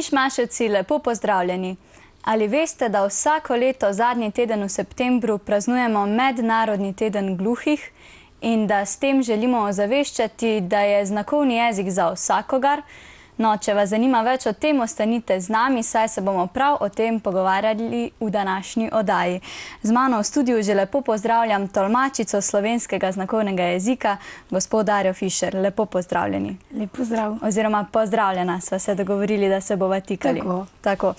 Mišmaševci, lepo pozdravljeni. Ali veste, da vsako leto zadnji teden v septembru praznujemo Mednarodni teden gluhih in da s tem želimo ozaveščati, da je znakovni jezik za vsakogar? No, če vas zanima več o tem, ostanite z nami, saj se bomo prav o tem pogovarjali v današnji oddaji. Z mano v studiu že lepo pozdravljam tolmačico slovenskega znakovnega jezika, gospod Darjo Fišer. Lepo pozdravljeni. Lep pozdrav. Oziroma pozdravljena, sva se dogovorili, da se bova tikali. Tako.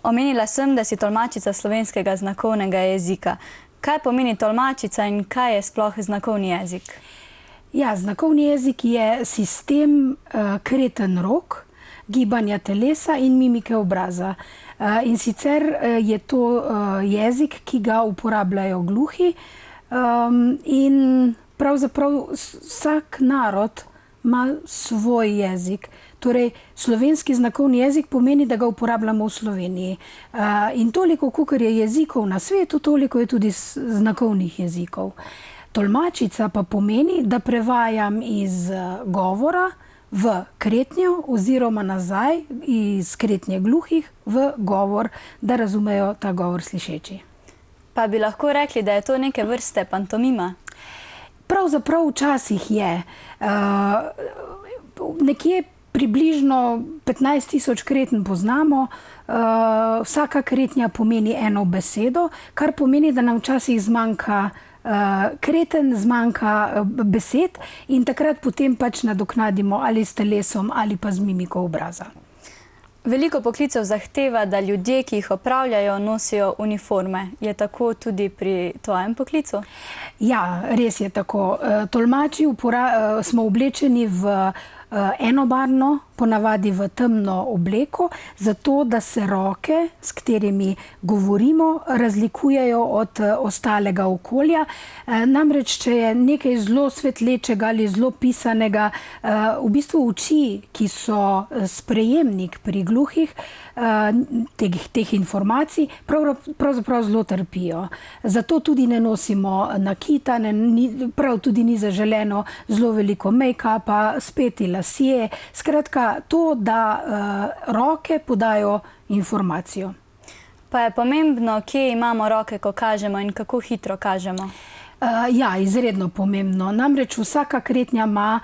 Omenila sem, da si tolmačica slovenskega znakovnega jezika. Kaj pomeni tolmačica in kaj je sploh znakovni jezik? Ja, znakovni jezik je sistem kreten rok, gibanja telesa in mimike obraza. In sicer je to jezik, ki ga uporabljajo gluhi in pravzaprav vsak narod ima svoj jezik. Torej, slovenski znakovni jezik pomeni, da ga uporabljamo v Sloveniji. In toliko, kolikor je jezikov na svetu, toliko je tudi znakovnih jezikov. Tolmačica pa pomeni, da prevajam iz govora v kretnjo oziroma nazaj iz kretnje gluhih v govor, da razumejo ta govor slišeči. Pa bi lahko rekli, da je to neke vrste pantomima? Pravzaprav včasih je. Nekje približno 15.000 kreten poznamo. Vsaka kretnja pomeni eno besedo, kar pomeni, da nam včasih zmanjka kreten, zmanjka besed in takrat potem pač nadoknadimo ali s telesom ali pa z mimiko obraza. Veliko poklicev zahteva, da ljudje, ki jih opravljajo, nosijo uniforme. Je tako tudi pri tvojem poklicu? Ja, res je tako. Tolmači smo oblečeni v enobarvno, ponavadi v temno obleko, zato da se roke, s katerimi govorimo, razlikujejo od ostalega okolja. Namreč, če je nekaj zelo svetlečega ali zelo pisanega, v bistvu oči, ki so sprejemnik pri gluhih teh informacij, pravzaprav zelo trpijo. Zato tudi ne nosimo nakita, prav tudi ni zaželeno zelo veliko make-upa, speti lasje. Skratka, to, da roke podajo informacijo. Pa je pomembno, kje imamo roke, ko kažemo in kako hitro kažemo? Ja, izredno pomembno. Namreč vsaka kretnja ima,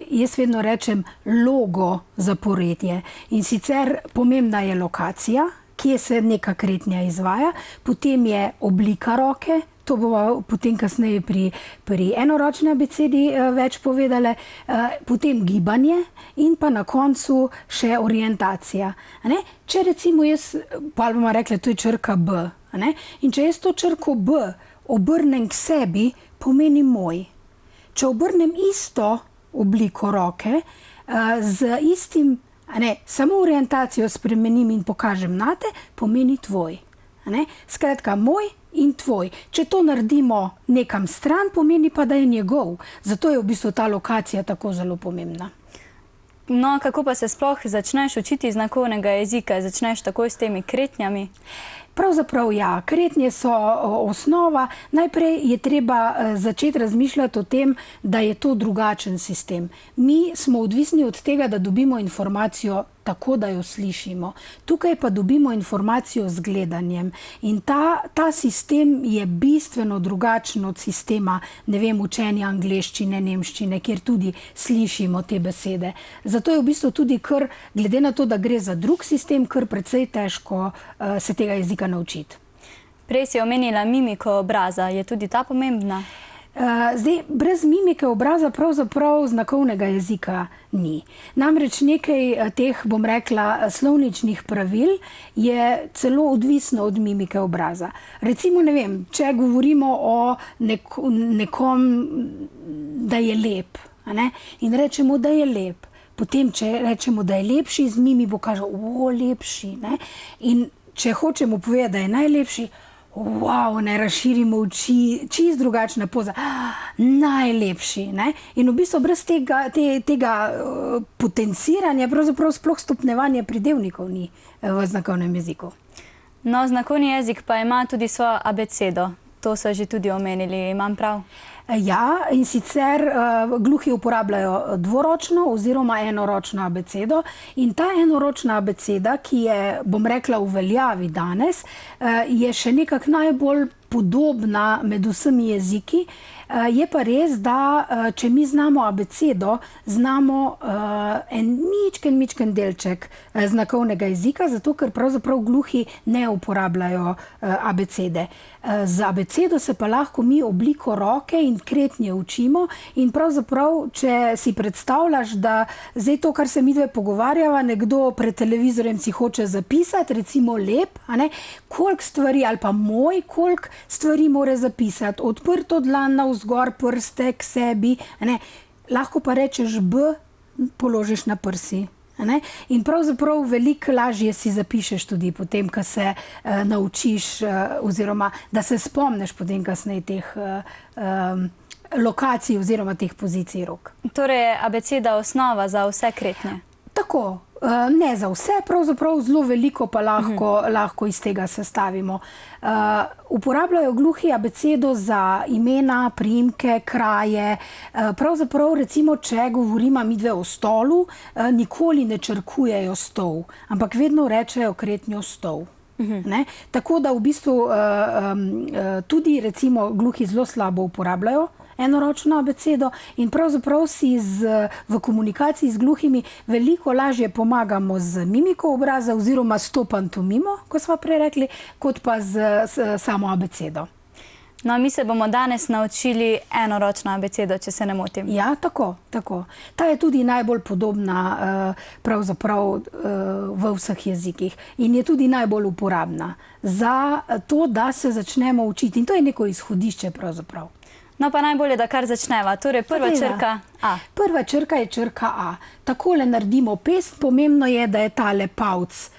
jaz vedno rečem, logo zaporedje. In sicer pomembna je lokacija, kje se neka kretnja izvaja, potem je oblika roke, to bomo potem kasneje pri enoročni abecedi več povedali, potem gibanje in pa na koncu še orientacija. Če recimo jaz, pa bomo rekli, to je črka B, in če jaz to črko B obrnem k sebi, pomeni moj. Če obrnem isto obliko roke, z istim, samo orientacijo spremenim in pokažem nate, pomeni tvoj. Skratka, moj in tvoj. Če to naredimo nekam stran, pomeni pa, da je njegov. Zato je v bistvu ta lokacija tako zelo pomembna. No, kako pa se sploh začneš učiti znakovnega jezika? Začneš takoj s temi kretnjami? Pravzaprav ja, kretnje so osnova. Najprej je treba začeti razmišljati o tem, da je to drugačen sistem. Mi smo odvisni od tega, da dobimo informacijo tako, da jo slišimo. Tukaj pa dobimo informacijo z gledanjem. In ta sistem je bistveno drugačen od sistema, ne vem, učenja angleščine, nemščine, kjer tudi slišimo te besede. Zato je v bistvu tudi kar, glede na to, da gre za drug sistem, kar precej težko se tega jezika naučiti. Prej si omenila mimiko obraza. Je tudi ta pomembna? Zdaj, brez mimike obraza pravzaprav znakovnega jezika ni. Namreč nekaj teh, bom rekla, slovničnih pravil je celo odvisno od mimike obraza. Recimo, ne vem, če govorimo o nekom, da je lep, in rečemo, da je lep. Potem, če rečemo, da je lepši, z mimi bo kažel, lepši. In če hočemo povedati, da je najlepši, razširimo oči, čist drugačna poza, najlepši. In v bistvu brez tega potenciranja, pravzaprav sploh stopnjevanja pridevnikov ni v znakovnem jeziku. No, znakovni jezik pa ima tudi svojo abecedo. to so že tudi omenili, imam prav? Ja, in sicer gluhi uporabljajo dvoročno oziroma enoročno abecedo in ta enoročna abeceda, ki je, bom rekla, v veljavi danes, je še nekako najbolj podobna med vsemi jeziki. Je pa res, da če mi znamo abecedo, znamo en mičken delček znakovnega jezika, zato ker pravzaprav gluhi ne uporabljajo abecede. Z abecedo se pa lahko mi obliko roke in kretnje učimo in pravzaprav, če si predstavljaš, da zdaj to, kar se midve pogovarjava, nekdo pred televizorjem si hoče zapisati, recimo lep, koliko stvari, ali pa moj, koliko stvari mora zapisati, odprto dlan navzgor, prste k sebi, lahko pa rečeš B, položiš na prsi. In pravzaprav veliko lažje si zapišeš tudi potem, ko se naučiš oziroma da se spomniš potem kasneje teh lokacij oziroma teh pozicij rok. Torej je abeceda osnova za vse kretnje? Tako, ne za vse, pravzaprav zelo veliko pa lahko iz tega sestavimo. Uporabljajo gluhi abecedo za imena, priimke, kraje. Pravzaprav recimo, če govorimo midve o stolu, nikoli ne črkujejo stol, ampak vedno rečejo kretnjo stol. Tako da v bistvu tudi recimo gluhi zelo slabo uporabljajo enoročno abecedo in pravzaprav si v komunikaciji z gluhimi veliko lažje pomagamo z mimiko obraza oziroma s to pantomimo, ko smo prej rekli, kot pa z samo abecedo. No, mi se bomo danes naučili enoročno abecedo, če se ne motim. Ja, tako. Ta je tudi najbolj podobna pravzaprav v vseh jezikih in je tudi najbolj uporabna za to, da se začnemo učiti. In to je neko izhodišče pravzaprav. No, pa najbolje, da kar začneva. Torej, prva črka A. Prva črka je črka A. Takole naredimo pest. Pomembno je, da je tale pavc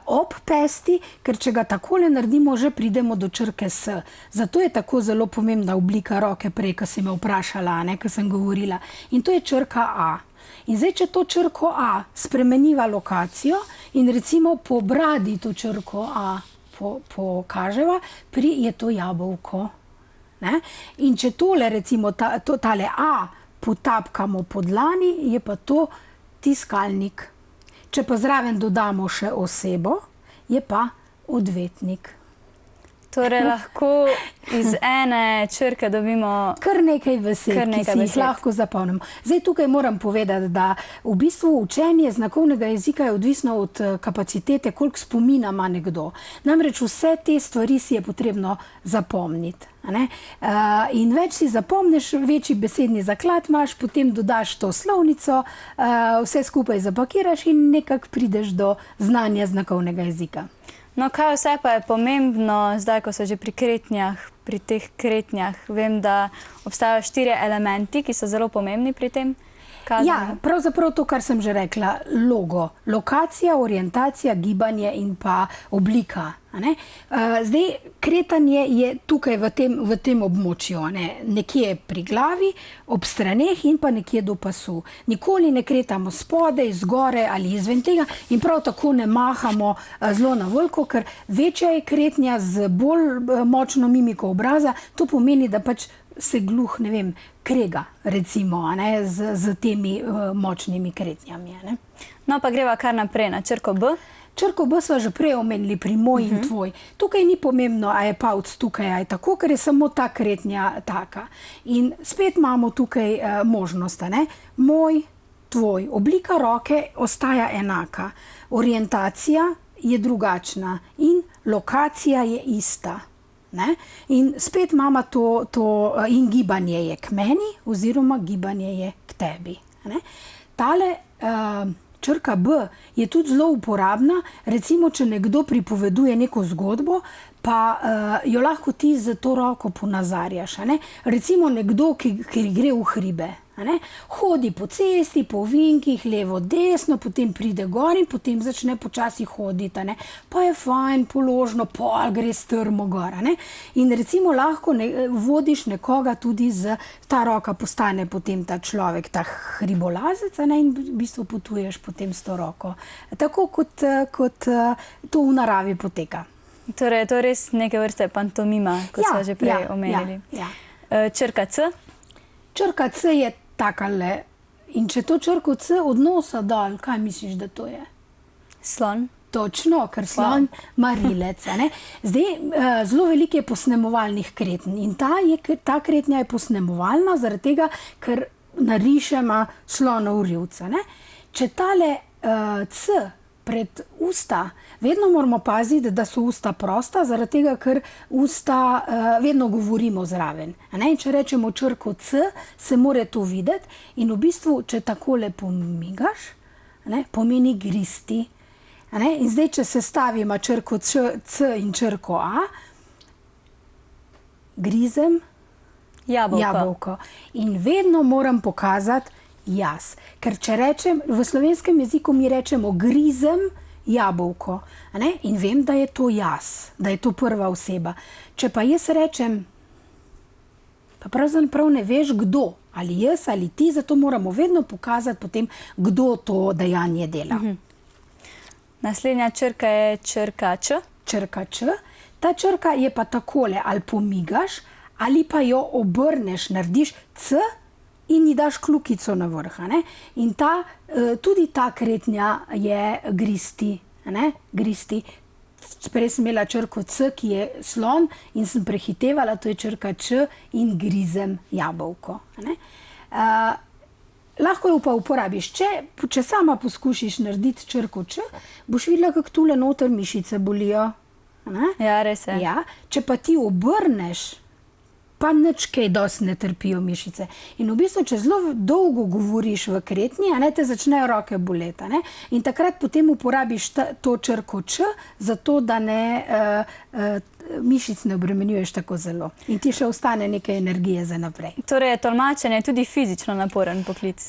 ob pesti, ker če ga takole naredimo, že pridemo do črke S. Zato je tako zelo pomembna oblika roke prej, ko si me vprašala, ko sem govorila. In to je črka A. In zdaj, če to črko A spremeniva lokacijo in recimo po bradi to črko A pokaževa, je to jabolko. In če tole, recimo, tale A potapkamo po dlani, je pa to tiskalnik. Če pa zraven dodamo še osebo, je pa odvetnik. Torej, lahko iz ene črke dobimo kar nekaj besed, ki si jih lahko zapomnimo. Zdaj, tukaj moram povedati, da v bistvu učenje znakovnega jezika je odvisno od kapacitete, koliko spomina ima nekdo. Namreč vse te stvari si je potrebno zapomniti. In več si zapomniš, večji besedni zaklad imaš, potem dodaš to slovnico, vse skupaj zapakiraš in nekako prideš do znanja znakovnega jezika. No, kaj vse pa je pomembno, zdaj, ko so že pri teh kretnjah, vem, da obstajajo 4 elementi, ki so zelo pomembni pri tem kazanju. Ja, pravzaprav to, kar sem že rekla, logo, lokacija, orientacija, gibanje in pa oblika. Zdaj, kretanje je tukaj v tem območju, nekje pri glavi, ob straneh in pa nekje do pasu. Nikoli ne kretamo spodaj, zgore ali izven tega in prav tako ne mahamo zelo na veliko, ker večja je kretnja z bolj močno mimiko obraza, to pomeni, da pač se gluh, ne vem, krega, recimo, z temi močnimi kretnjami. No, pa greva kar naprej na črko B. Črko B sva že prej omenili pri moj in tvoj. Tukaj ni pomembno, a je pavc tukaj, a je tako, ker je samo ta kretnja taka. In spet imamo tukaj možnost, moj, tvoj. Oblika roke ostaja enaka. Orientacija je drugačna in lokacija je ista. In spet imamo to in gibanje je k meni oziroma gibanje je k tebi. Tale črka B je tudi zelo uporabna, recimo, če nekdo pripoveduje neko zgodbo, pa jo lahko ti z to roko ponazarjaš. Recimo nekdo, ki gre v hribe. Hodi po cesti, po ovinkih, levo, desno, potem pride gor in potem začne počasi hoditi. Pa je fajn, položno, pol gre strmo gor. In recimo lahko vodiš nekoga tudi ta roka postane potem ta človek, ta hribolazec, in v bistvu potuješ potem s to roko. Tako kot to v naravi poteka. Torej, to je res neke vrste pantomima, kot smo že prej omenili. Črka C? Črka C je takale. In če to črko C odnosa dol, kaj misliš, da to je? Slon? Točno, ker slon ima rilec. Zdaj, zelo veliko je posnemovalnih kretnj in ta kretnja je posnemovalna zaradi tega, ker narišema slonov rilca. Če tale C pred usta, vedno moramo paziti, da so usta prosta, zaradi tega, ker usta vedno govorimo zraven. In če rečemo črko C, se mora to videti in v bistvu, če takole pomigaš, pomeni gristi. In zdaj, če se stavimo črko C in črko A, grizem jabolko. In vedno moram pokazati jaz. Ker če rečem, v slovenskem jeziku mi rečemo grizem jabolko. In vem, da je to jaz, da je to prva oseba. Če pa jaz rečem, pa pravzaprav ne veš, kdo, ali jaz ali ti, zato moramo vedno pokazati potem, kdo to dejanje dela. Naslednja črka je črka Č. Črka Č. Ta črka je pa takole, ali pomigaš, ali pa jo obrneš, narediš C in ji daš kljukico na vrh. In tudi ta kretnja je gristi. Gristi. Prej sem imela črko C, ki je slon in sem prehitevala, to je črka Č in grizem jabolko. Lahko jo pa uporabiš. Če sama poskušiš narediti črko Č, boš videla, kako tule noter mišice bolijo. Ja, res je. Če pa ti obrneš, pa nič kaj dosti ne trpijo mišice. In v bistvu, če zelo dolgo govoriš v kretnji, te začnejo roke boleti. In takrat potem uporabiš to črko Č, zato da mišic ne obremenjuješ tako zelo. In ti še ostane nekaj energije za naprej. Torej, tolmačenje je tudi fizično naporen poklic.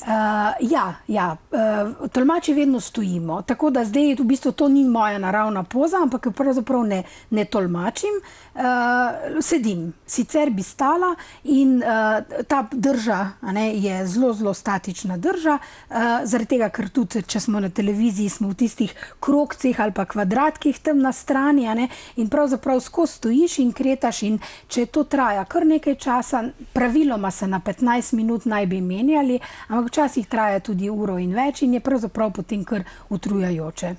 Tolmači vedno stojimo. Tako da zdaj v bistvu to ni moja naravna poza, ampak pravzaprav ne tolmačim. Sedim. Sicer bi stala in ta drža je zelo, zelo statična drža, zaradi tega, ker tudi, če smo na televiziji, smo v tistih krogcih ali pa kvadratkih tam na strani, in pravzaprav skozi stojiš in kretaš in če to traja kar nekaj časa, praviloma se na 15 minut naj bi menjali, ampak včasih traja tudi uro in več in je pravzaprav potem kar utrujajoče.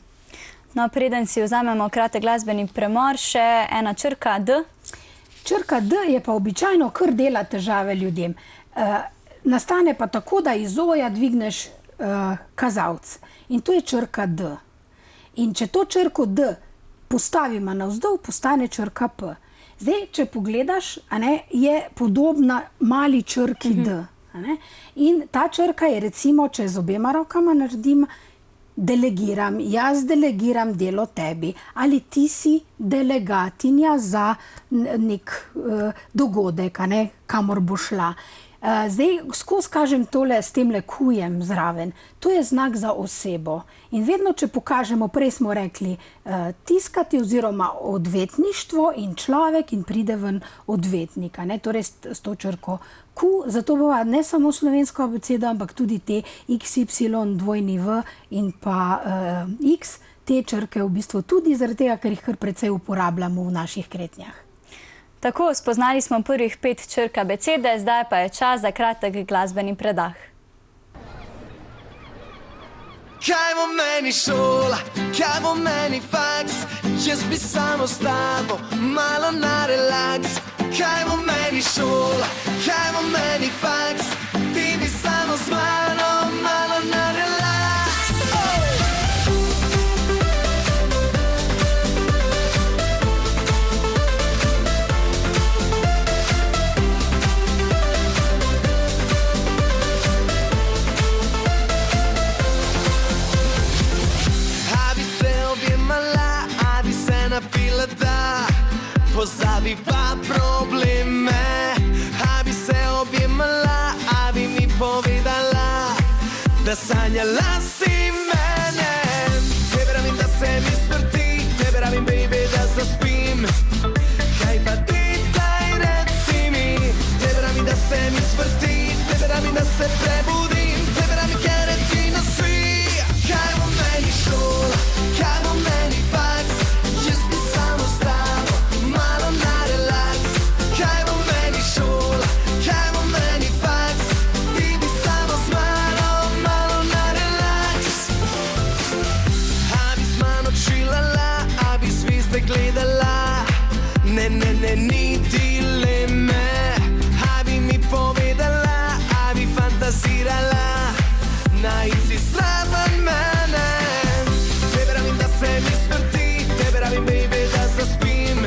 No, preden si vzamemo kratek glasbeni premor, še ena črka D. Črka D je pa običajno kar dela težave ljudem. Nastane pa tako, da iz O-ja dvigneš kazalec. In to je črka D. In če to črko D postavimo navzdol, postane črka P. Zdaj, če pogledaš, je podobna mali črki D. In ta črka je recimo, če z obema rokama naredim, delegiram, jaz delegiram delo tebi. Ali ti si delegatinja za nek dogodek, kamor bo šla. Zdaj, skozi kažem tole s temle kujem zraven. To je znak za osebo. In vedno, če pokažemo, prej smo rekli tiskati oziroma odvetništvo in človek in pride ven odvetnik. Torej s to črko Q, zato bova ne samo slovensko abecedo, ampak tudi te X, Y, dvojni V in pa X, te črke v bistvu tudi zaradi tega, ker jih kar precej uporabljamo v naših kretnjah. Tako, spoznali smo prvih 5 črk abecede, zdaj pa je čas za kratek glasbeni predah. Kaj bo meni šola, kaj bo meni faks, jaz bi samo s tabo malo na relaks. Kaj bo meni šola, kaj bo meni faks, ti bi samo z mano malo na relaks. Napila da pozabiva probleme, a bi se objemala, a ni dileme. A bi mi povedala, a bi fantazirala na isti zraven mene. Te pravim, da se mi sprti, te pravim, baby, da zaspim.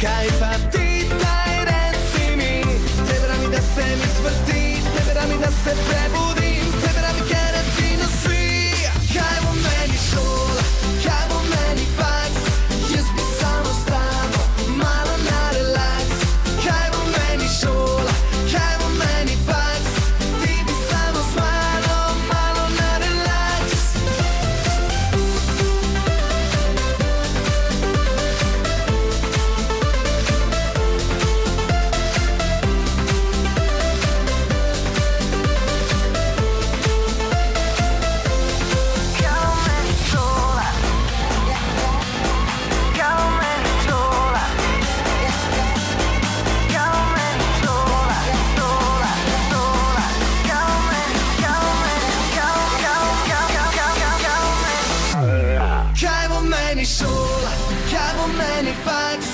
Kaj pa ti, daj reci mi. Te pravim, da se mi sprti, te pravim, da se prebudim. Te pravim, ker ti nosi. Kaj bo meni šola, kaj bo meni faks. Jaz bi samo s tabo, malo na relaks. Kaj bo meni šola, kaj bo meni faks. Ti bi samo z mano, malo na relaks. Kaj bo meni šola, kaj bo meni faks.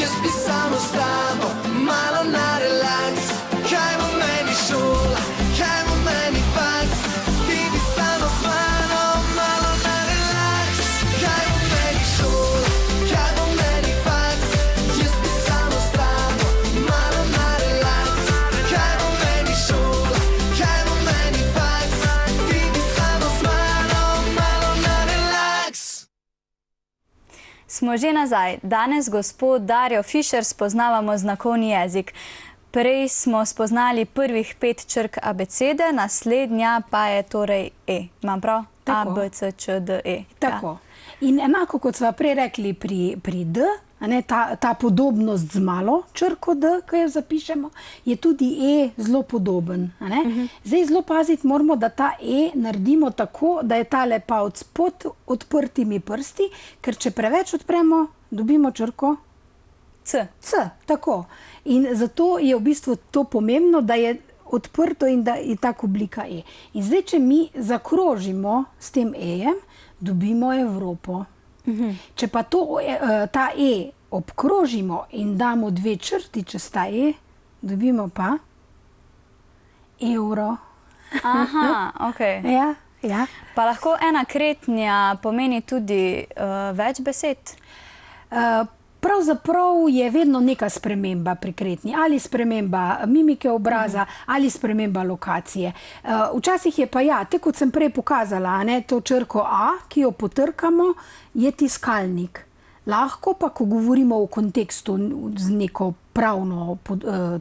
Jaz bi samo s tabo, malo na relaks. Kaj bo meni šola, kaj bo meni faks. Ti bi samo s mano, malo na relaks. Kaj bo meni šola, kaj bo meni faks. Jaz bi samo s tabo, malo na relaks. Kaj bo meni šola, kaj bo meni faks. Ti bi samo s mano, malo na relaks. Smo že nazaj. Danes gospod Dario Fišer spoznavamo znakovni jezik. Prej smo spoznali prvih 5 črk abecede, naslednja pa je torej E. Imam prav? Tako. A, B, C, Č, D, E. Tako. In enako kot smo prej rekli pri D, a ne, ta podobnost z malo črko D, ki jo zapišemo, je tudi E zelo podoben. A ne? Zdaj zelo paziti moramo, da ta E naredimo tako, da je tale palc pod odprtimi prsti, ker če preveč odpremo, dobimo črko C. C. Tako. In zato je v bistvu to pomembno, da je odprto in da je tako oblika E. In zdaj, če mi zakrožimo s tem E-jem, dobimo Evropo. Če pa ta E obkrožimo in damo 2 črti čez ta E, dobimo pa evro. Aha, ok. Ja, ja. Pa lahko ena kretnja pomeni tudi več besed? Pravzaprav je vedno neka sprememba pri kretnji, ali sprememba mimike obraza, ali sprememba lokacije. Včasih je pa ja, tako kot sem prej pokazala, ne, to črko A, ki jo potrkamo, je tiskalnik. Lahko pa, ko govorimo v kontekstu z neko pravno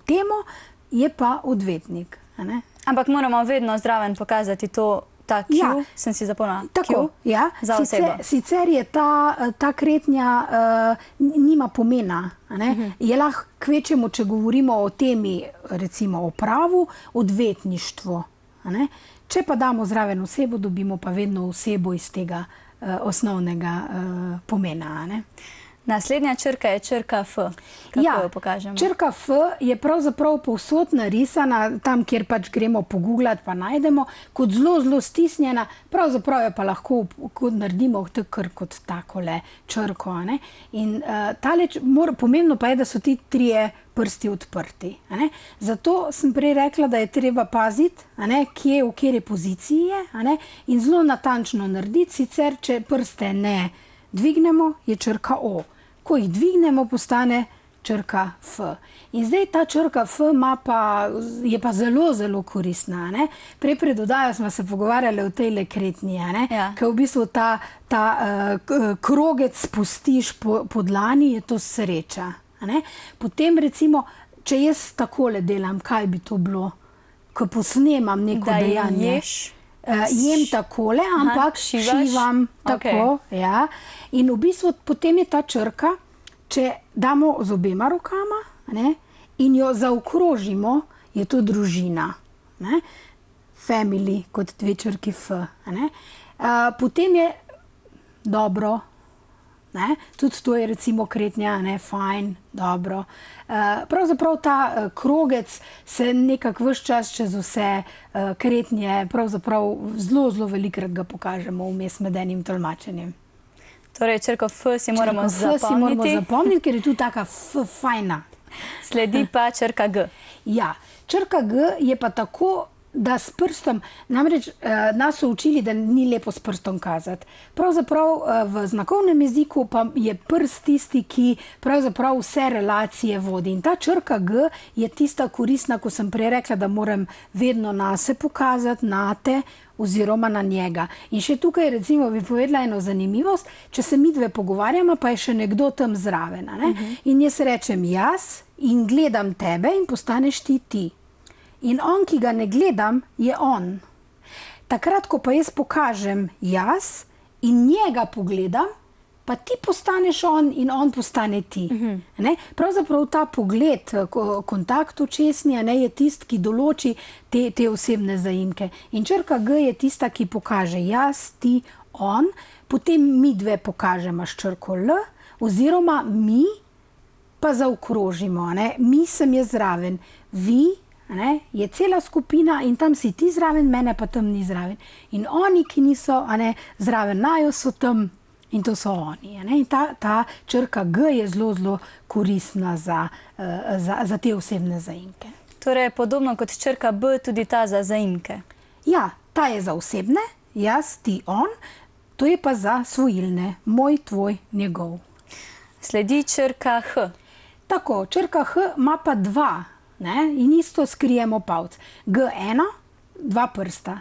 temo, je pa odvetnik. A ne? Ampak moramo vedno zraven pokazati to, ta Q, Ja. sem si zapomnila. Tako, Q, ja. za osebo. Sicer je ta kretnja nima pomena. A ne? Je lahko kvečemo, če govorimo o temi, recimo o pravu, odvetništvo. A ne? Če pa damo zraven osebo, dobimo pa vedno osebo iz tega osnovnega pomena. A ne? Naslednja črka je črka F. Kako jo pokažemo? Črka F je pravzaprav povsod narisana, tam, kjer pač gremo pogooglati, pa najdemo, kot zelo, zelo stisnjena, pravzaprav jo pa lahko naredimo kar kot takole črko. A ne? In pomembno pa je, da so ti 3 prsti odprti. A ne? Zato sem prej rekla, da je treba paziti, a ne, kje, v kateri poziciji je, a ne? In zelo natančno narediti, sicer če prste ne dvignemo, je črka O. Ko jih dvignemo, postane črka F. In zdaj ta črka F je pa zelo, zelo koristna. Ne? Prej pred oddajo smo se pogovarjali o tej kretnji, Ja. ker v bistvu ta krogec spustiš po dlani, je to sreča. A ne? Potem recimo, če jaz takole delam, kaj bi to bilo? Ko posnemam neko Da dejanje. ješ? Jem takole, ampak šivaš? šivam tako. Ja. In v bistvu potem je ta črka, če damo z obema rokama, ne, in jo zaokrožimo, je to družina. Ne. Family kot 2 črki F. Ne. Potem je dobro. Ne? Tudi to je recimo kretnja, ne, fajn, dobro. Pravzaprav ta krogec se nekako ves čas čez vse kretnje, pravzaprav zelo, zelo velikrat ga pokažemo vmes med enim tolmačenjem. Torej, črko F si moramo Črko F si moramo zapomniti. zapomniti, ker je tu taka fajna. Sledi pa črka G. Ja, črka G je pa tako, da s prstom, namreč nas so učili, da ni lepo s prstom kazati. Pravzaprav v znakovnem jeziku pa je prst tisti, ki pravzaprav vse relacije vodi. In ta črka G je tista koristna, ko sem prej rekla, da moram vedno nase pokazati, nate oziroma na njega. In še tukaj recimo bi povedala eno zanimivost, če se midve pogovarjamo, pa je še nekdo tam zraven. Ne? In jaz rečem jaz in gledam tebe in postaneš ti. In on, ki ga ne gledam, je on. Takrat, ko pa jaz pokažem jaz in njega pogledam, pa ti postaneš on in on postane ti. Ne? Pravzaprav ta pogled, kontakt očesni, je tist, ki določi te osebne zaimke. In črka G je tista, ki pokaže jaz, ti, on, potem mi dve pokažemo s črko L, oziroma mi pa zaokrožimo. Ne? Mi sem jaz zraven, vi je cela skupina in tam si ti zraven, mene pa tam ni zraven. In oni, ki niso zraven najo, so tam in to so oni. In ta črka G je zelo, zelo koristna za te osebne zaimke. Torej, podobno kot črka B, tudi ta za zaimke. Ja, ta je za osebne, jaz, ti, on, to je pa za svojilne, moj, tvoj, njegov. Sledi črka H. Tako, črka H ima pa dva. In isto skrijemo palc. G1, dva prsta.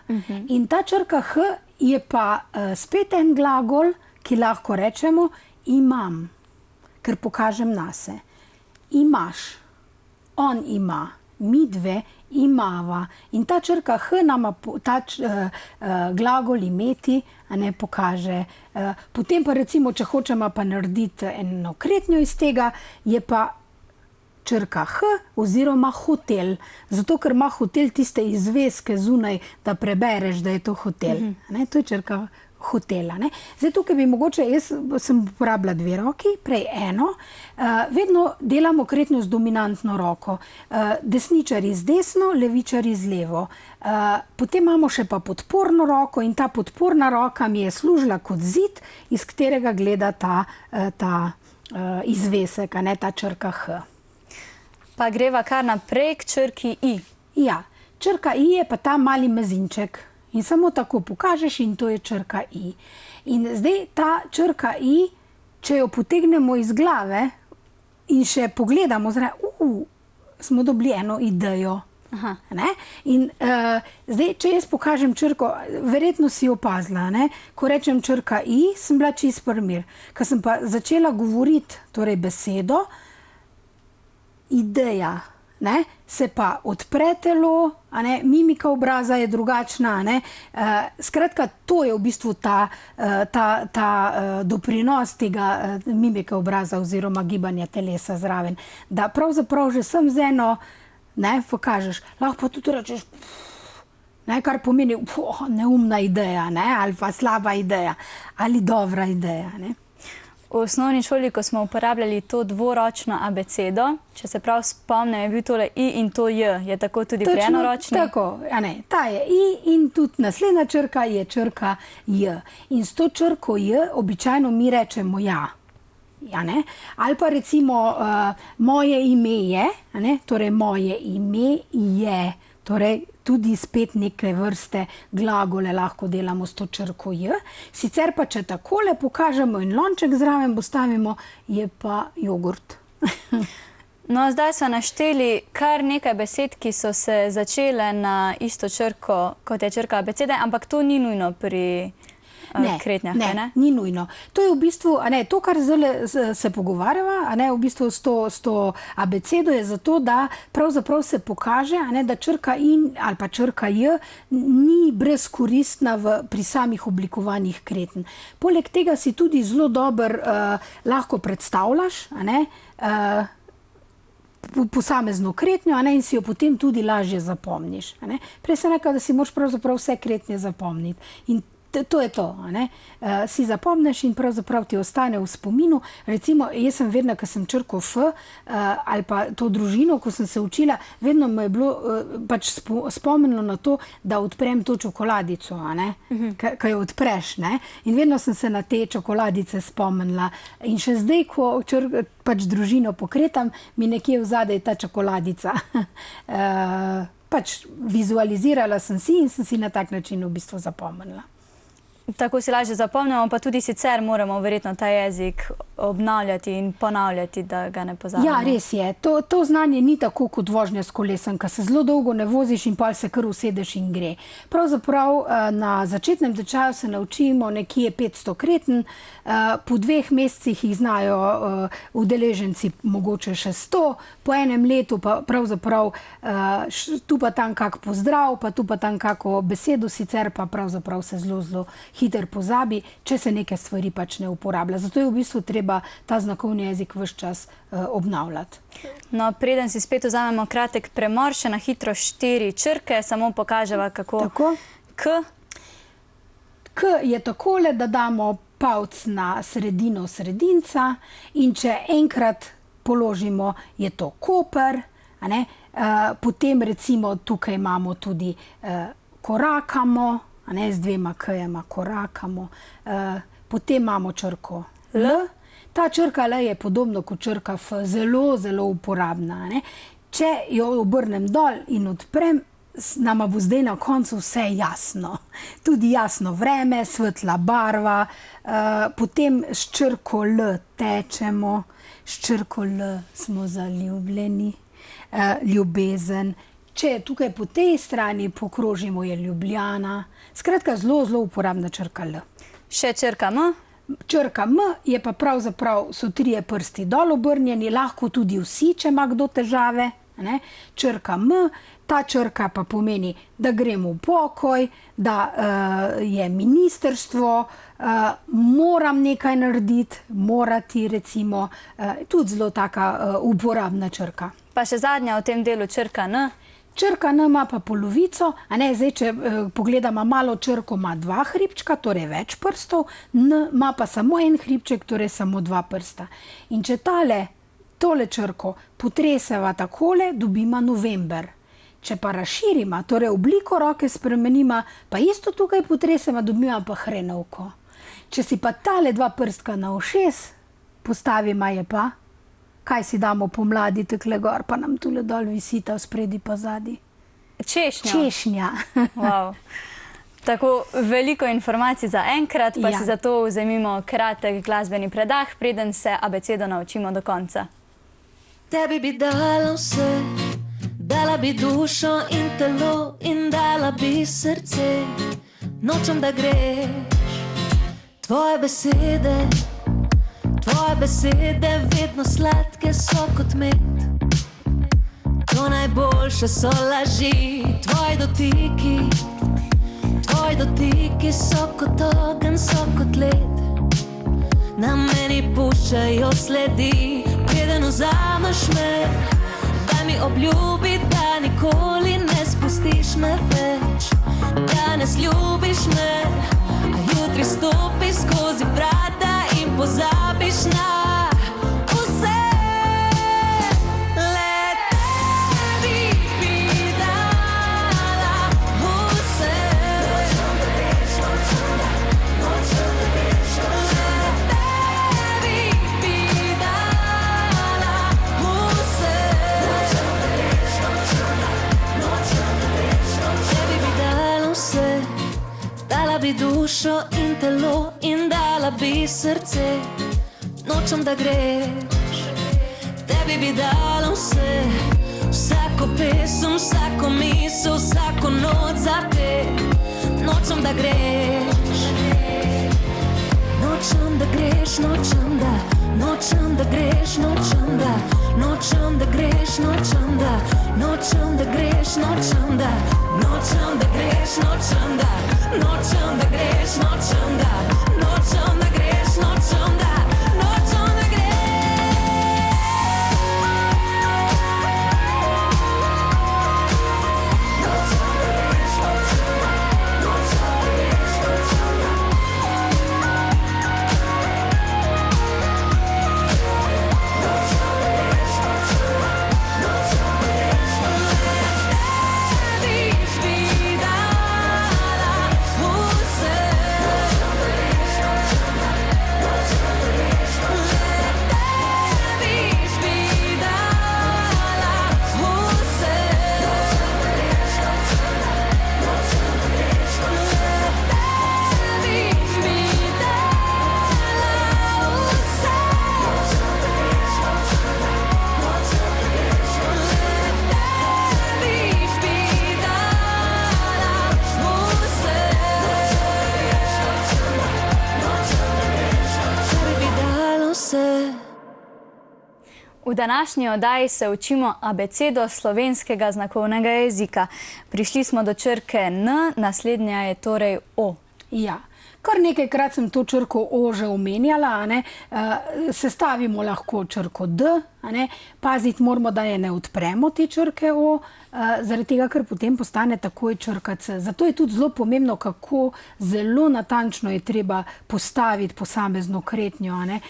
In ta črka H je pa spet en glagol, ki lahko rečemo imam, ker pokažem nase. Imaš, on ima, mi dve imava. In ta črka H nama ta glagol imeti pokaže. Potem pa recimo, če hočemo pa narediti eno kretnjo iz tega, je pa črka H oziroma hotel. Zato, ker ima hotel tiste izveske zunaj, da prebereš, da je to hotel. To je črka hotela. Zdaj tukaj bi mogoče, jaz sem uporabila dve roki, prej eno. Vedno delamo kretnjo z dominantno roko. Desničari z desno, levičari z levo. Potem imamo še pa podporno roko in ta podporna roka mi je služila kot zid, iz katerega gleda ta izvesek, ta črka H. Pa greva kar naprej k črki I. Ja, črka I je pa ta mali mezinček. In samo tako pokažeš in to je črka I. In zdaj ta črka I, če jo potegnemo iz glave in še pogledamo, smo dobili eno idejo. In zdaj, če jaz pokažem črko, verjetno si opazila, ko rečem črka I, sem bila čist primir. Ko sem pa začela govoriti, torej besedo, ideja, se pa odpre telo, mimika obraza je drugačna. Skratka, to je v bistvu ta doprinos tega mimike obraza oziroma gibanja telesa zraven. Da pravzaprav že sem z eno, pokažeš, lahko pa tudi rečeš, kar pomeni neumna ideja, ali pa slaba ideja, ali dobra ideja. V osnovni šoli, ko smo uporabljali to dvoročno abecedo, če se prav spomnim, je bil tole I in to J. Je tako tudi pri enoročni? Tako, ta je I in tudi naslednja črka je črka J. In s to črko J običajno mi rečemo ja. Ali pa recimo moje ime je, torej moje ime je, torej tudi spet neke vrste glagole lahko delamo s to črko J. Sicer pa, če takole pokažemo in lonček zraven postavimo, je pa jogurt. No, zdaj so našteli kar nekaj besed, ki so se začele na isto črko, kot je črka abecede, ampak to ni nujno pri kretnjah, ne, ni nujno. To je v bistvu, to, kar zdaj se pogovarjava, v bistvu s to abecedo je zato, da pravzaprav se pokaže, da črka I ali pa črka J ni brezkoristna pri samih oblikovanjih kretenj. Poleg tega si tudi zelo dobro lahko predstavljaš, posamezno kretnjo in si jo potem tudi lažje zapomniš. Prej sem rekla, da si moraš pravzaprav vse kretnje zapomniti. In To je to, a ne. Si zapomniš in pravzaprav ti ostane v spominu. Recimo, jaz sem vedno, ko sem črko F ali pa to družino, ko sem se učila, vedno me je bilo pač spomnilo na to, da odprem to čokoladico, a ne, ko jo odpreš, ne. In vedno sem se na te čokoladice spomnila. In še zdaj, ko pač družino pokretam, mi nekje vzadej ta čokoladica. Pač vizualizirala sem si in sem si na tak način v bistvu zapomnila. Tako si lažje zapomnimo, pa tudi sicer moramo verjetno ta jezik obnavljati in ponavljati, da ga ne pozabimo. Ja, res je. To znanje ni tako kot vožnja s kolesom, ko se zelo dolgo ne voziš in pol se kar usedeš in gre. Pravzaprav na začetnem tečaju se naučimo nekje 500 kreten, po 2 mesecih jih znajo udeleženci mogoče še 100, po enem letu pa pravzaprav tu pa tam kak pozdrav, pa tu pa tam kako besedo, sicer pa pravzaprav se zelo hiter pozabi, če se neke stvari pač ne uporablja. Zato je v bistvu treba ta znakovni jezik ves čas obnavljati. No, preden si spet vzamemo kratek premor, še na hitro 4 črke, samo pokaževa, kako. Tako. K. K je takole, da damo palc na sredino sredinca in če enkrat položimo, je to Koper, a ne. Potem recimo tukaj imamo tudi korakamo, a ne, z 2 K-jema korakamo. Potem imamo črko L. Ta črka L je podobno kot črka F, zelo uporabna, a ne. Če jo obrnem dol in odprem, nama bo zdaj na koncu vse jasno. Tudi jasno vreme, svetla barva, potem s črko L tečemo, s črko L smo zaljubljeni, ljubezen. Če tukaj po tej strani pokrožimo, je Ljubljana. Skratka, zelo uporabna črka L. Še črka M. Črka M je pa pravzaprav, so 3 prsti dol obrnjeni, lahko tudi vsi, če ima kdo težave, ne. Črka M, ta črka pa pomeni, da gremo v pokoj, da je ministrstvo, moram nekaj narediti, morati recimo, tudi zelo taka uporabna črka. Pa še zadnja v tem delu črka N. Črka N ima pa polovico, a ne, zdaj, če pogledamo malo črko, ima 2 hribčka, torej več prstov, N ima pa samo 1 hribček, torej samo 2 prsta. In če tole črko potreseva takole, dobima november. Če pa razširima, torej obliko roke spremenima, pa isto tukaj potreseva, dobima pa hrenovko. Če si pa tale 2 prstka na ušes postavima, je pa, kaj si damo pomladi takle gor, pa nam tule dol visita, spredi pa zadi? Češnja. Češnja. Wow. Tako veliko informacij za enkrat, pa si zato vzemimo kratek glasbeni predah, preden se abecedo naučimo do konca. Tebi bi dala vse, dala bi dušo in telo in dala bi srce. Nočem, da greš, tvoje besede vedno sladke so kot med. To najboljše so laži, tvoji dotiki so kot ogenj, so kot led. Na meni puščajo sledi, preden vzameš me. Daj mi obljubi, da nikoli ne spustiš me več. Danes ljubiš me, a jutri stopiš skozi vrata in pozabiš na vse. Le tebi bi dala vse. Nočem, da greš, nočem, da greš. Le tebi bi dala vse. Nočem, da greš, nočem, da greš. Tebi bi dala vse. Dala bi dušo in telo in dala bi srce. Nočem, da greš, tebi bi dala vse. Vsako pesem, vsako misel, vsako noč za te. Nočem, da greš, nočem, da greš, nočem, da greš, nočem, da greš, nočem, da greš, nočem, da greš, nočem, da greš, nočem, da greš, nočem, da greš. V današnji oddaji se učimo abecedo slovenskega znakovnega jezika. Prišli smo do črke N, naslednja je torej O. Ja, kar nekajkrat sem to črko O že omenjala, a ne. Sestavimo lahko črko D, a ne. Paziti moramo, da je ne odpremo te črke O, zaradi tega, ker potem postane takoj črka C. Zato je tudi zelo pomembno, kako zelo natančno je treba postaviti posamezno kretnjo, a ne.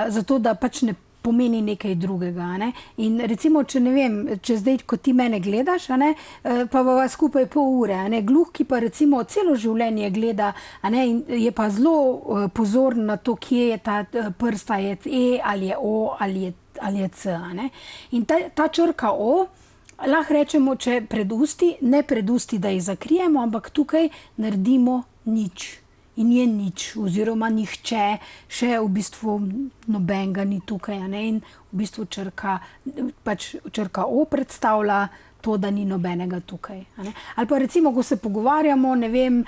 Zato, da pač ne pomeni nekaj drugega, a ne. In recimo, če ne vem, če zdaj, ko ti mene gledaš, a ne, pa bova skupaj pol ure, a ne, gluh, ki pa recimo celo življenje gleda, a ne, in je pa zelo pozoren na to, kje je ta prst, ali je E, ali je O, ali je C, a ne. In ta črka O, lahko rečemo, če pred usti, ne pred usti, da jih zakrijemo, ampak tukaj naredimo nič. In je nič, oziroma nihče, še v bistvu nobenega ni tukaj, a ne, in v bistvu črka O predstavlja to, da ni nobenega tukaj, a ne. Ali pa recimo, ko se pogovarjamo, ne vem,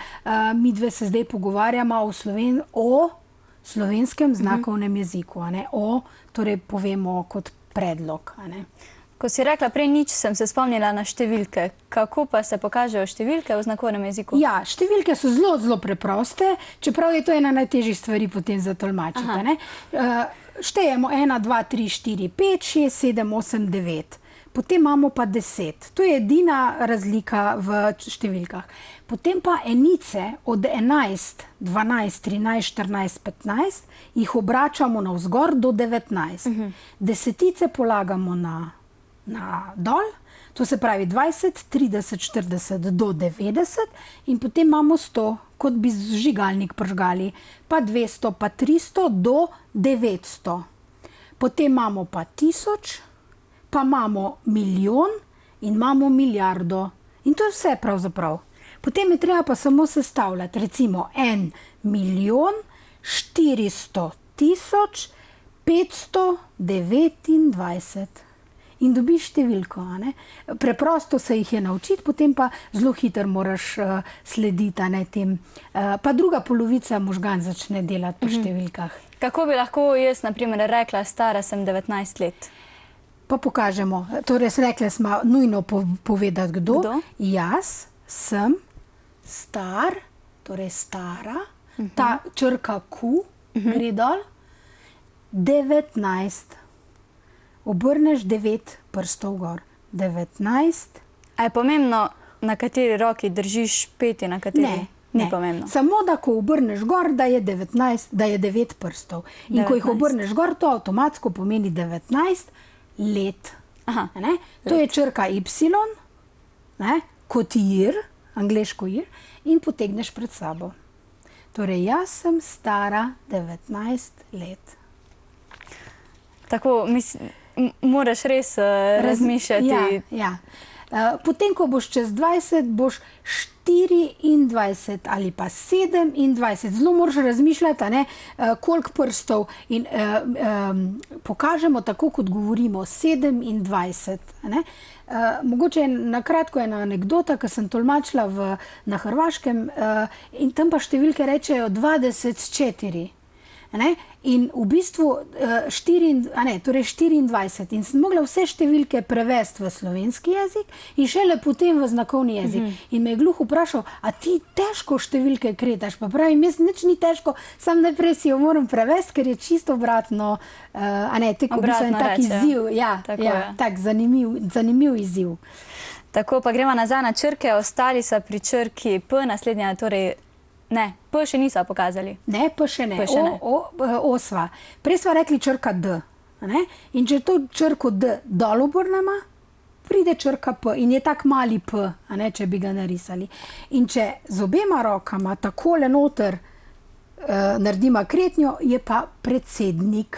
mi dve se zdaj pogovarjamo o slovenskem znakovnem jeziku, a ne, O, torej povemo kot predlog, a ne. Ko si rekla prej nič, sem se spomnila na številke. Kako pa se pokažejo številke v znakovnem jeziku? Ja, številke so zelo, zelo preproste, čeprav je to ena najtežjih stvari potem za tolmačiti, ne. Štejemo 1, 2, 3, 4, 5, 6, 7, 8, 9. Potem imamo pa 10. To je edina razlika v številkah. Potem pa enice od 11, 12, 13, 14, 15 jih obračamo navzgor do 19. Desetice polagamo na dol, to se pravi 20, 30, 40 do 90 in potem imamo 100, kot bi žigalnik pržgali, pa 200, pa 300 do 900. Potem imamo pa 1000, pa imamo milijon in imamo milijardo. In to je vse pravzaprav. Potem je treba pa samo sestavljati, recimo 1 milijon 400 tisoč 529. In dobiš številko, a ne. Preprosto se jih je naučiti, potem pa zelo hitro moraš slediti, a ne, tem. Pa druga polovica možgan začne delati po številkah. Kako bi lahko jaz, na primer, rekla, stara sem 19 let? Pa pokažemo. Torej, rekli smo nujno povedati, kdo. Jaz sem star, torej stara, ta črka Q gre dol, 19. Obrneš 9 prstov gor. 19. A je pomembno, na kateri roki držiš peti, na kateri? Ni pomembno. Samo da, ko obrneš gor, da je 19, da je 9 prstov. In 19. Ko jih obrneš gor, to avtomatsko pomeni 19 let. Aha. Ne? To je črka Y, ne? Kot ir, angleško ir, in potegneš pred sabo. Torej, jaz sem stara 19 let. Tako, moraš res razmišljati. Ja. Potem, ko boš čez 20, boš 24 ali pa 27. Zelo moraš razmišljati, a ne, koliko prstov. In pokažemo tako, kot govorimo, 27. A ne. Mogoče na kratko ena anekdota, ki sem tolmačila na Hrvaškem, in tam pa številke rečejo 24. Ne? In v bistvu 24. In sem mogla vse številke prevesti v slovenski jezik in šele potem v znakovni jezik. In me je gluh vprašal, a ti težko številke kretaš? Pa pravim, jaz nič ni težko, sam najprej si jo moram prevesti, ker je čisto obratno, obratno en tak izziv. Tak zanimiv izziv. Tako, pa gremo nazaj na črke, ostali so pri črki P, naslednja torej. Ne, P še niso pokazali. Ne, P še ne. O sva. Prej sva rekli črka D. Ne? In če to črko D dol obrnemo, pride črka P in je tak mali P, a ne, če bi ga narisali. In če z obema rokama takole noter naredimo kretnjo, je pa predsednik.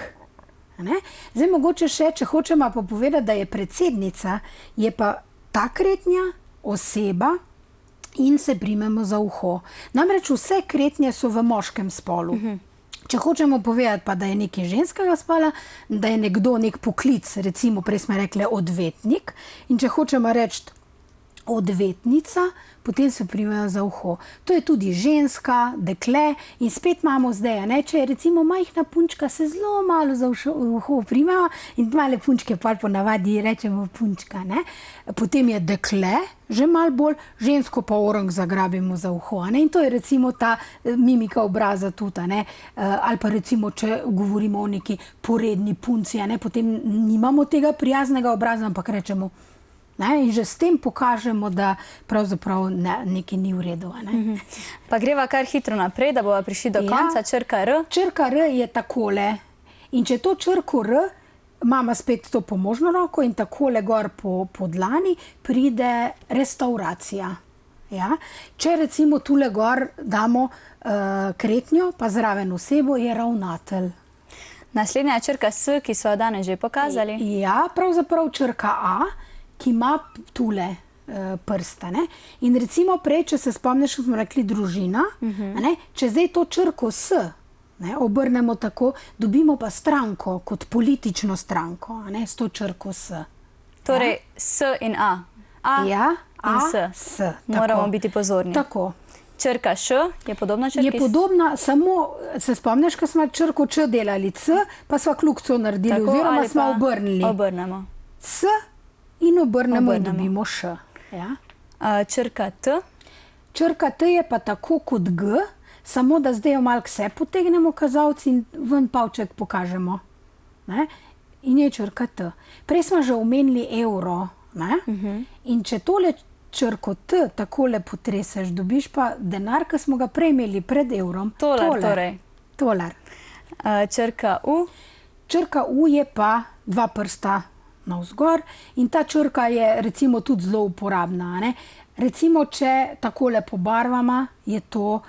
Ne? Zdaj mogoče še, če hočemo pa povedati, da je predsednica, je pa ta kretnja oseba, in se primemo za uho. Namreč vse kretnje so v moškem spolu. Če hočemo povedati pa, da je nekaj ženskega spola, da je nekdo nek poklic, recimo prej smo rekli odvetnik, in če hočemo reči odvetnica, potem se primejo za uho. To je tudi ženska, dekle in spet imamo zdaj, ne, če je recimo majhna punčka, se zelo malo za uho primejo in male punčke pa ponavadi rečemo punčka, ne. Potem je dekle, že malo bolj, žensko pa orang zagrabimo za uho, ne, in to je recimo ta mimika obraza tudi, ne, ali pa recimo, če govorimo o neki poredni punci, ne, potem nimamo tega prijaznega obraza, ampak rečemo, ne, in že s tem pokažemo, da pravzaprav nekaj ni v redu. Ne. Pa greva kar hitro naprej, da bova prišli do konca. Črka R. Črka R je takole. In če to črko R, imamo spet to pomožno roko in takole gor po dlani pride restauracija. Ja. Če recimo tule gor damo kretnjo, pa zraven osebo, je ravnatelj. Naslednja je črka S, ki so jo danes že pokazali. Ja, pravzaprav črka A, ki ima tule prsta. Ne? In recimo prej, če se spomniš, smo rekli družina, ne? Če zdaj to črko S, ne, obrnemo tako, dobimo pa stranko, kot politično stranko, ne, s to črko S. Torej S in A. A Ja, in S. Moramo biti pozorni. Tako. Črka Š je podobna črki? Je podobna, samo se spomniš, ko smo črko Č delali C, pa smo kljukico naredili, Tako, oziroma ali smo pa obrnili. Obrnemo. S in obrnemo in dobimo Š. Ja. Črka T. Črka T je pa tako kot G, samo da zdaj jo malo k se potegnemo kazalci in ven palček pokažemo. Ne? In je črka T. Prej smo že omenili evro. Ne? In če tole črko T takole potreseš, dobiš pa denar, ki smo ga prej imeli pred evrom. Tolar, torej. Tolar. Črka U. Črka U je pa dva prsta navzgor in ta črka je recimo tudi zelo uporabna. Ne? Recimo, če takole pobarvamo, je to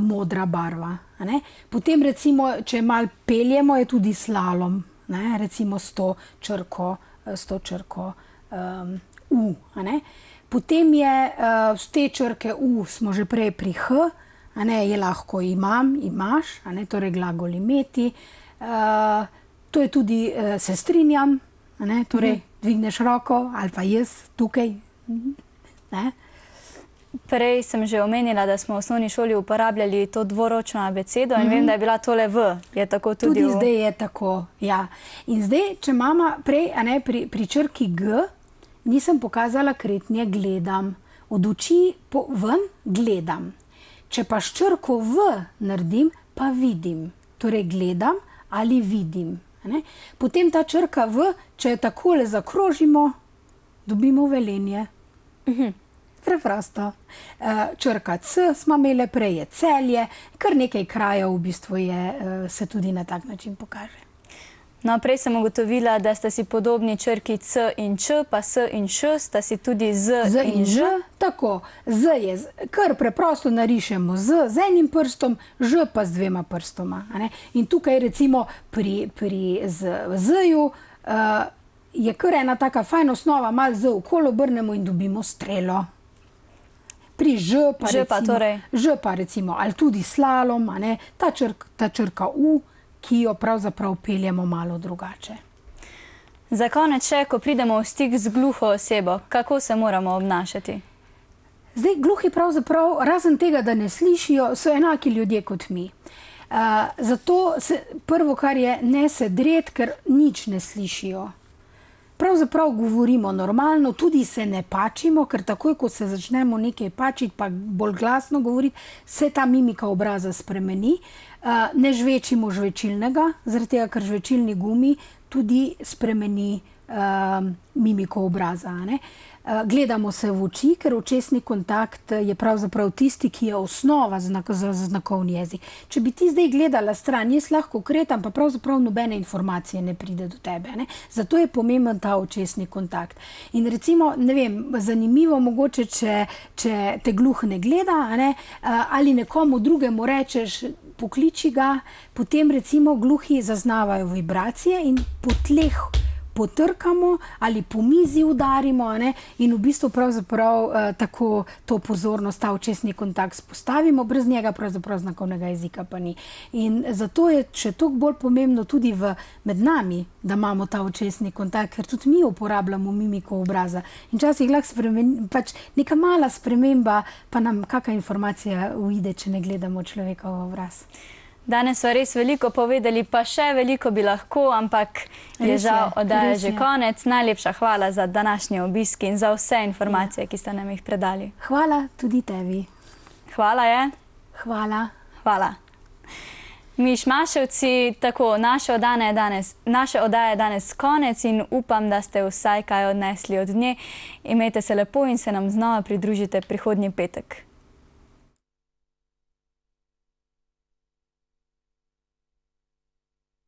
modra barva. Ne? Potem recimo, če malo peljemo, je tudi slalom. Ne? Recimo s to črko U. Ne? Potem je z te črke U, smo že prej pri H, ne? Je lahko imam, imaš, ne? Torej glagol imeti. To je tudi se strinjam, ne? Torej dvigneš roko ali pa jaz tukaj. Ne? Prej sem že omenila, da smo v osnovni šoli uporabljali to dvoročno abecedo in vem, da je bila tole V. Je tako tudi Tudi zdaj je tako, ja. In zdaj, če imamo prej, pri črki G, nisem pokazala kretnje gledam. Od oči ven gledam. Če pa s črko V naredim, pa vidim. Torej gledam ali vidim. Ne? Potem ta črka V, če jo takole zakrožimo, dobimo Velenje. Preprosto. Črka C smo imeli prej, je Celje, kar nekaj krajev v bistvu je, se tudi na tak način pokaže. No, prej sem ugotovila, da sta si podobni črki C in Č, pa S in Š sta si tudi Z in Ž. Tako, Z je, kar preprosto narišemo z enim prstom, Ž pa z dvema prstoma. Ne? In tukaj recimo pri Z-ju je kar ena taka fajna osnova, malo Z okolo obrnemo in dobimo strelo. Pri Ž pa recimo, ali tudi slalom, ne? Ta črka U, ki jo pravzaprav peljemo malo drugače. Za konec še, ko pridemo v stik z gluho osebo, kako se moramo obnašati? Zdaj, gluhi pravzaprav, razen tega, da ne slišijo, so enaki ljudje kot mi. Zato prvo, kar je, ne se dret, ker nič ne slišijo. Pravzaprav govorimo normalno, tudi se ne pačimo, ker takoj, ko se začnemo nekaj pačiti, pa bolj glasno govoriti, se ta mimika obraza spremeni. Ne žvečimo žvečilnega, zaradi tega, ker žvečilni gumi tudi spremeni mimiko obraza. Ne? Gledamo se v oči, ker očesni kontakt je pravzaprav tisti, ki je osnova za znakovni jezik. Če bi ti zdaj gledala stran, jaz lahko kretam, pa pravzaprav nobene informacije ne pride do tebe. Ne? Zato je pomemben ta očesni kontakt. In recimo, ne vem, zanimivo mogoče, če te gluh ne gleda, ne? Ali nekomu drugemu rečeš, pokliči ga, potem recimo gluhi zaznavajo vibracije in po potrkamo ali po mizi udarimo, ne, in v bistvu pravzaprav tako to pozornost, ta očesni kontakt spostavimo, brez njega pravzaprav znakovnega jezika pa ni. In zato je še toliko bolj pomembno tudi med nami, da imamo ta očesni kontakt, ker tudi mi uporabljamo mimiko obraza. In včasih lahko pač neka mala sprememba, pa nam kakšna informacija uide, če ne gledamo človeka v obraz. Danes smo res veliko povedali, pa še veliko bi lahko, ampak je žal oddaja že konec. Najlepša hvala za današnji obisk in za vse informacije, ki ste nam jih predali. Hvala tudi tebi. Hvala je. Hvala. Hvala. Mi Šmaševci, tako, naše oddaje je danes konec in upam, da ste vsaj kaj odnesli od nje. Imejte se lepo in se nam znova pridružite prihodnji petek.